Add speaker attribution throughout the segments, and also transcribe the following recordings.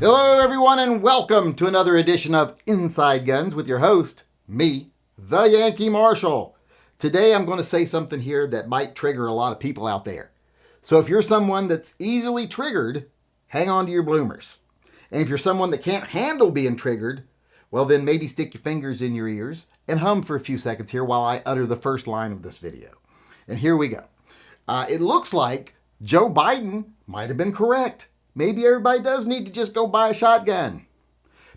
Speaker 1: Hello everyone and welcome to another edition of Inside Guns with your host, me, the Yankee Marshal. Today I'm going to say something here that might trigger a lot of people out there. So if you're someone that's easily triggered, hang on to your bloomers. And if you're someone that can't handle being triggered, well then maybe stick your fingers in your ears and hum for a few seconds here while I utter the first line of this video. And here we go. It looks like Joe Biden might have been correct. Maybe everybody does need to just go buy a shotgun.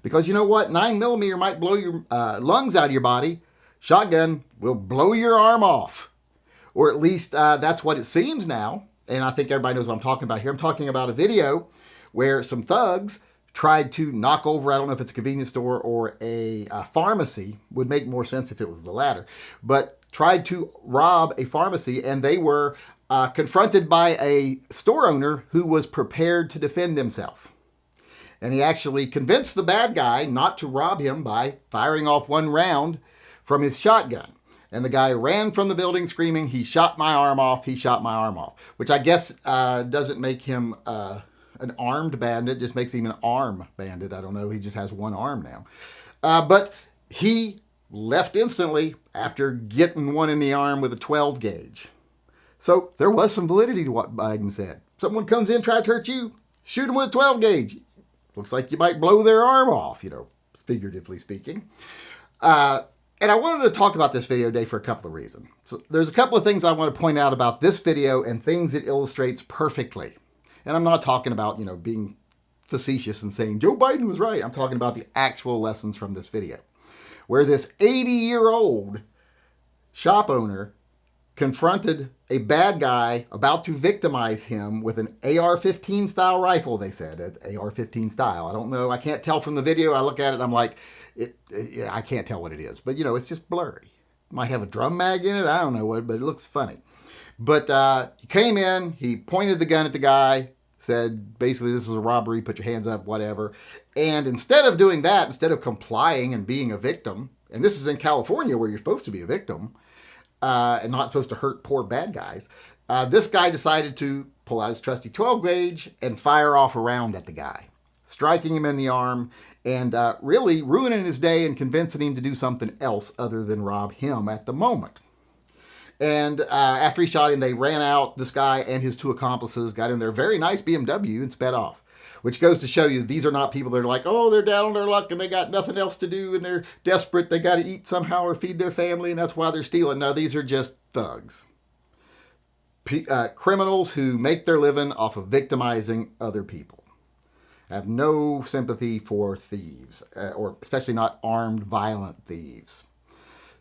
Speaker 1: Because you know what? 9mm might blow your lungs out of your body. Shotgun will blow your arm off. Or at least that's what it seems now. And I think everybody knows what I'm talking about here. I'm talking about a video where some thugs tried to knock over, I don't know if it's a convenience store or a pharmacy. Would make more sense if it was the latter. But tried to rob a pharmacy, and they were confronted by a store owner who was prepared to defend himself. And he actually convinced the bad guy not to rob him by firing off one round from his shotgun. And the guy ran from the building screaming, "He shot my arm off, he shot my arm off." Which I guess doesn't make him an armed bandit, just makes him an arm bandit. I don't know, he just has one arm now. But he left instantly after getting one in the arm with a 12 gauge. So there was some validity to what Biden said. Someone comes in, tries to hurt you, shoot them with a 12 gauge. Looks like you might blow their arm off, figuratively speaking. And I wanted to talk about this video today for a couple of reasons. So there's a couple of things I want to point out about this video and things it illustrates perfectly. And I'm not talking about, being facetious and saying Joe Biden was right. I'm talking about the actual lessons from this video, where this 80-year-old shop owner confronted a bad guy about to victimize him with an AR-15 style rifle, they said. AR-15 style. I don't know. I can't tell from the video. I look at it, I'm like, I can't tell what it is. But, it's just blurry. Might have a drum mag in it. I don't know what, but it looks funny. But he came in, he pointed the gun at the guy, said, basically, this is a robbery, put your hands up, whatever. And instead of doing that, instead of complying and being a victim, and this is in California where you're supposed to be a victim, and not supposed to hurt poor bad guys, this guy decided to pull out his trusty 12 gauge and fire off a round at the guy, striking him in the arm and really ruining his day and convincing him to do something else other than rob him at the moment. And after he shot him, they ran out, this guy and his two accomplices got in their very nice BMW and sped off. Which goes to show you, these are not people that are like, oh, they're down on their luck and they got nothing else to do and they're desperate. They got to eat somehow or feed their family and that's why they're stealing. No, these are just thugs. Criminals who make their living off of victimizing other people. I have no sympathy for thieves, or especially not armed, violent thieves.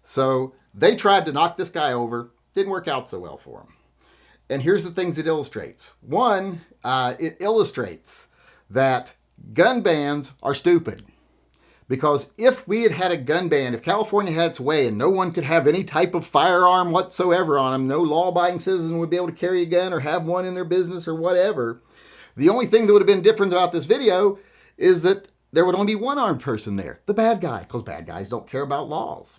Speaker 1: So they tried to knock this guy over. Didn't work out so well for him. And here's the things it illustrates. One, it illustrates that gun bans are stupid. Because if we had had a gun ban, if California had its way and no one could have any type of firearm whatsoever on them, no law-abiding citizen would be able to carry a gun or have one in their business or whatever, the only thing that would have been different about this video is that there would only be one armed person there, the bad guy, because bad guys don't care about laws.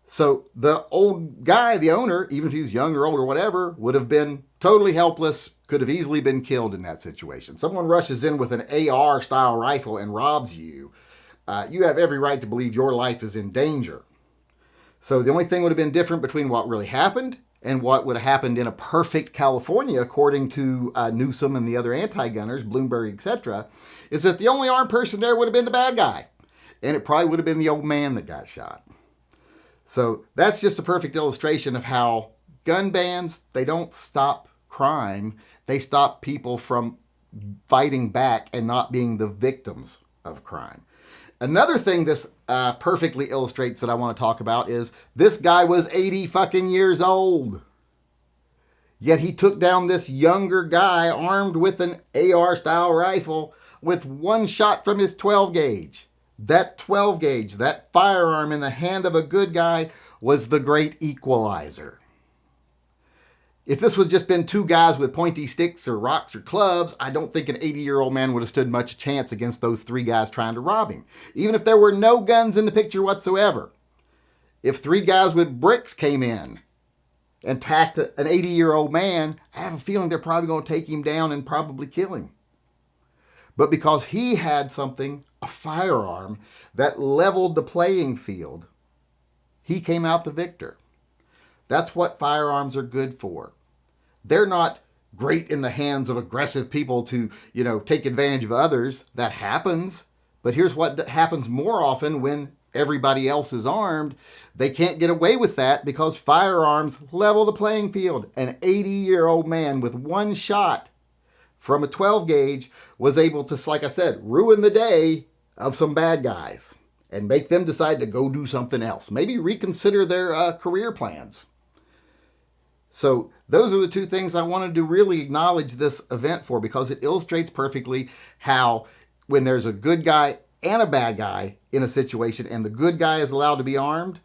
Speaker 1: So the old guy, the owner, even if he was young or old or whatever, would have been totally helpless, could have easily been killed in that situation. Someone rushes in with an AR-style rifle and robs you. You have every right to believe your life is in danger. So the only thing would have been different between what really happened and what would have happened in a perfect California, according to Newsom and the other anti-gunners, Bloomberg, etc., is that the only armed person there would have been the bad guy. And it probably would have been the old man that got shot. So that's just a perfect illustration of how gun bans, they don't stop crime. They stop people from fighting back and not being the victims of crime. Another thing this perfectly illustrates that I want to talk about is this guy was 80 fucking years old. Yet he took down this younger guy armed with an AR-style rifle with one shot from his 12 gauge. That 12 gauge, that firearm in the hand of a good guy was the great equalizer. If this would just been two guys with pointy sticks or rocks or clubs, I don't think an 80-year-old man would have stood much chance against those three guys trying to rob him. Even if there were no guns in the picture whatsoever. If three guys with bricks came in and attacked an 80-year-old man, I have a feeling they're probably going to take him down and probably kill him. but because he had something, a firearm, that leveled the playing field, he came out the victor. That's what firearms are good for. They're not great in the hands of aggressive people to, take advantage of others. That happens. But here's what happens more often when everybody else is armed. They can't get away with that because firearms level the playing field. An 80-year-old man with one shot from a 12 gauge was able to, like I said, ruin the day of some bad guys and make them decide to go do something else. Maybe reconsider their career plans. So those are the two things I wanted to really acknowledge this event for, because it illustrates perfectly how when there's a good guy and a bad guy in a situation and the good guy is allowed to be armed,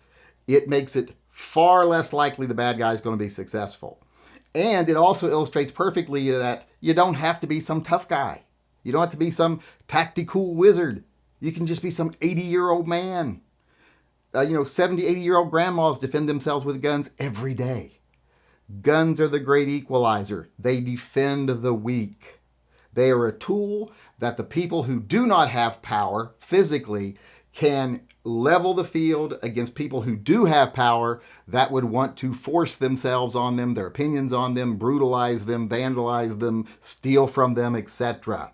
Speaker 1: it makes it far less likely the bad guy is going to be successful. And it also illustrates perfectly that you don't have to be some tough guy. You don't have to be some tactical wizard. You can just be some 80-year-old man. 70, 80-year-old grandmas defend themselves with guns every day. Guns are the great equalizer. They defend the weak. They are a tool that the people who do not have power physically can level the field against people who do have power that would want to force themselves on them, their opinions on them, brutalize them, vandalize them, steal from them, etc.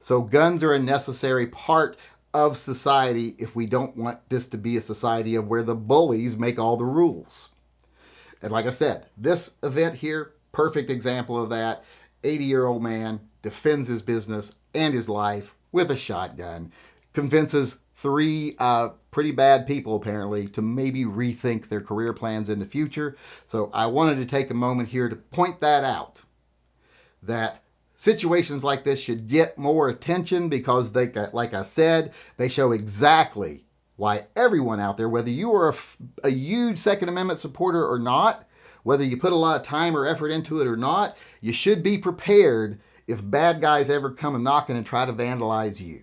Speaker 1: So guns are a necessary part of society if we don't want this to be a society of where the bullies make all the rules. And like I said, this event here, perfect example of that. 80-year-old man defends his business and his life with a shotgun, convinces three pretty bad people apparently to maybe rethink their career plans in the future. So I wanted to take a moment here to point that out, that situations like this should get more attention because they, like I said, they show exactly why everyone out there, whether you are a huge Second Amendment supporter or not, whether you put a lot of time or effort into it or not, you should be prepared if bad guys ever come knocking and try to vandalize you.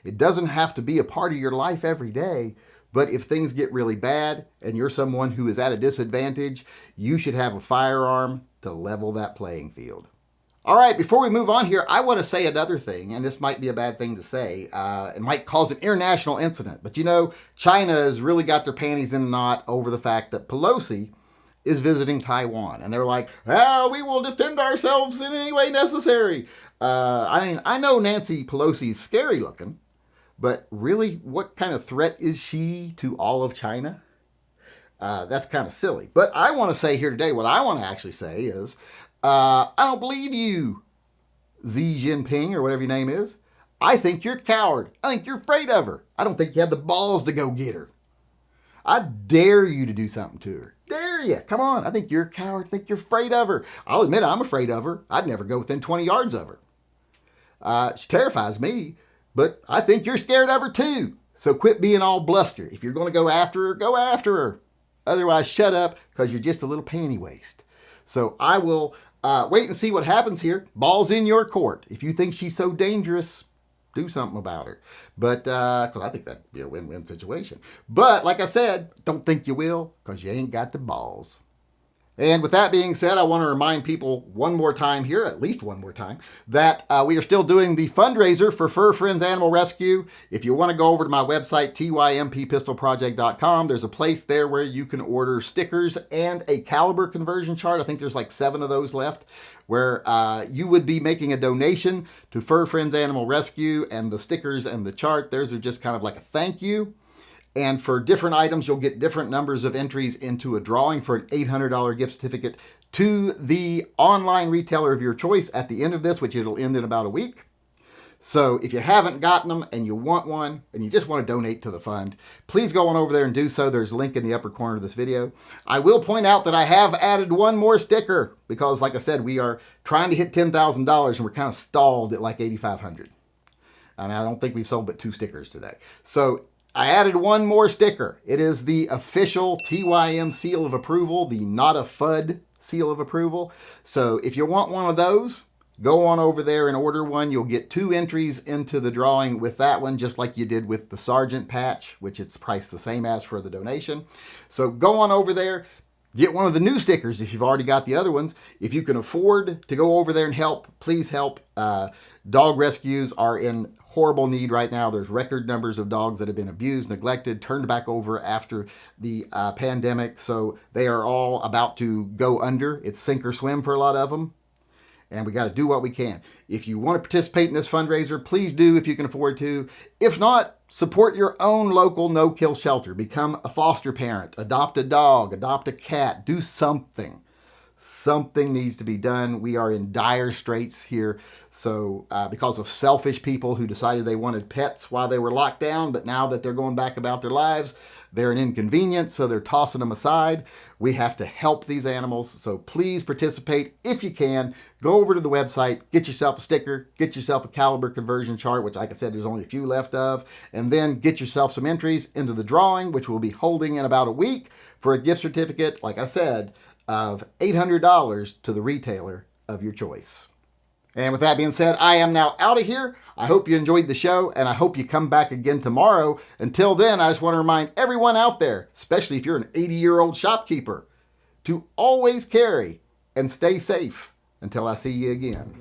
Speaker 1: It doesn't have to be a part of your life every day, but if things get really bad and you're someone who is at a disadvantage, you should have a firearm to level that playing field. All right, before we move on here, I want to say another thing, and this might be a bad thing to say. It might cause an international incident, but China has really got their panties in a knot over the fact that Pelosi is visiting Taiwan. And they're like, we will defend ourselves in any way necessary. I know Nancy Pelosi is scary looking, but really, what kind of threat is she to all of China? That's kind of silly. But I want to say here today, what I want to actually say is, I don't believe you, Xi Jinping, or whatever your name is. I think you're a coward. I think you're afraid of her. I don't think you have the balls to go get her. I dare you to do something to her. Dare you. Come on. I think you're a coward. I think you're afraid of her. I'll admit I'm afraid of her. I'd never go within 20 yards of her. She terrifies me, but I think you're scared of her too. So quit being all bluster. If you're going to go after her, go after her. Otherwise, shut up, because you're just a little panty waste. So I will wait and see what happens here. Ball's in your court. If you think she's so dangerous, do something about her. But, because I think that'd be a win-win situation. But, like I said, don't think you will, because you ain't got the balls. And with that being said, I want to remind people one more time here, at least one more time, that we are still doing the fundraiser for Fur Friends Animal Rescue. If you want to go over to my website, tympistolproject.com, there's a place there where you can order stickers and a caliber conversion chart. I think there's like 7 of those left, where you would be making a donation to Fur Friends Animal Rescue, and the stickers and the chart, those are just kind of like a thank you. And for different items, you'll get different numbers of entries into a drawing for an $800 gift certificate to the online retailer of your choice at the end of this, which it'll end in about a week. So if you haven't gotten them and you want one and you just want to donate to the fund, please go on over there and do so. There's a link in the upper corner of this video. I will point out that I have added one more sticker because, like I said, we are trying to hit $10,000 and we're kind of stalled at like $8,500. I mean, I don't think we've sold but 2 stickers today. So I added one more sticker. It is the official TYM seal of approval, the not a FUD seal of approval. So if you want one of those, go on over there and order one. You'll get 2 entries into the drawing with that one, just like you did with the Sergeant patch, which it's priced the same as for the donation. So go on over there, Get one of the new stickers if you've already got the other ones. If you can afford to go over there and help, please help. Dog rescues are in horrible need right now. There's record numbers of dogs that have been abused, neglected, turned back over after the pandemic. So they are all about to go under. It's sink or swim for a lot of them. And we got to do what we can. If you want to participate in this fundraiser, please do if you can afford to. If not, support your own local no-kill shelter. Become a foster parent. Adopt a dog. Adopt a cat. Do something. Something needs to be done. We are in dire straits here. So because of selfish people who decided they wanted pets while they were locked down, but now that they're going back about their lives, they're an inconvenience, so they're tossing them aside. We have to help these animals. So please participate if you can. Go over to the website, get yourself a sticker, get yourself a caliber conversion chart, which like I said, there's only a few left of, and then get yourself some entries into the drawing, which we'll be holding in about a week for a gift certificate, like I said, of $800 to the retailer of your choice. And with that being said, I am now out of here. I hope you enjoyed the show, and I hope you come back again tomorrow. Until then, I just want to remind everyone out there, especially if you're an 80-year-old shopkeeper, to always carry and stay safe until I see you again.